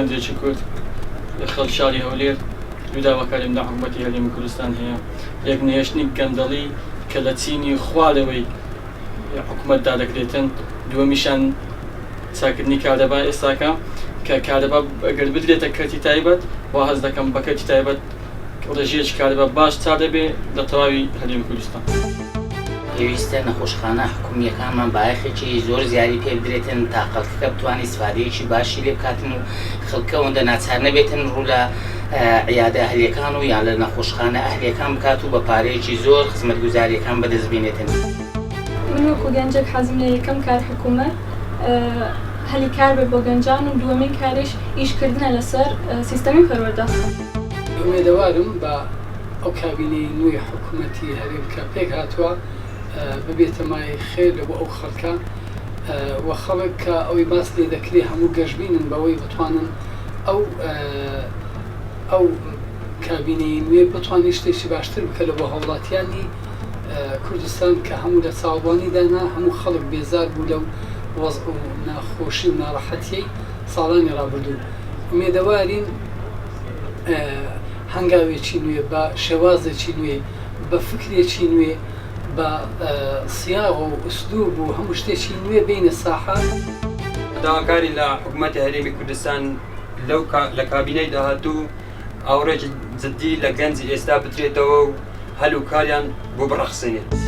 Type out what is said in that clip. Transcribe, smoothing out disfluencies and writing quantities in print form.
گەنجێکی کورد خەڵک شاری هەولێر دووداوەکاریم لە حکوومەتی هەرێمی کوردستان هەیە یەک نهێشتنی گەندەڵی کە لە چینی خوالەوەی حکوومەتدا دەکرێتن دووەمیشان چاکردنی کارەبا ئێستاکە کە کارەبا ئەگەر بدرێتە کەرتی تایبەت وا هەز دەکەم بە کەرتی تایبەت ڕێژەیەکی کارەبا باش چا دەبێ لە تەواوی هەرێمی کوردستان. پێویستە نەخۆشخانە حکوومیەکانمان بایەخێکی زۆر زیادی پێ بدرێتن تا خەڵکەکە بتوانێت استفادەیەکی باشی لێ بکاتن و خەڵکە ئەوەندە ناچار نەبێتن ڕوو لە عیادە ئەهلیەکان و یان لە نەخۆشخانە ئەهلیەکان بکات و بە پارەیەکی زۆر خزمەتگوزاریەکان بەدەستبێنێتن. من وەکو گەنجێک حەزم لە یەکەم کار حکوومەت هەلی کار بێ بۆ گەنجان و دووەمین کاریش ئیشکردنە لەسەر سیستەمی پەروەردەخان. ئومێدەوارم بە ئەو کابینەی نوێی حکوومەتی هەرێمکە پێک هاتووە ببێتە مای خێر لە بۆ ئەو خەڵکە و خەڵک کە ئەوەی باس لێ دەکرێت هەموو گەشتبینن بەوەی بتوانن ئەو کابینەی نوێ بتوانێت شتێکی باشتر بکە لە بۆ هەوڵاتیانی کوردستان کە هەموو لە چاوەبوانیدانا هەموو خەڵک بێزار بوو لەو وەزع و ناخۆشی و ناڕەحەتیەی ساڵانی ڕابردوو. ئومێدەوارین هەنگاوێکی نوێ بە شێوازێکی نوێ بە فکرێکی نوێ بە سیاغ و ئوسلوب و هەموو شتێکی نوێ بینە ساحە. داواکاری لە حکوومەتی هەرێمی کوردستان لە کابینەی داهاتوو ئاوڕێکی جددی لە گەنجی ئێستا بترێتەوە و هەلوکاریان بۆ بڕەخسێنێت.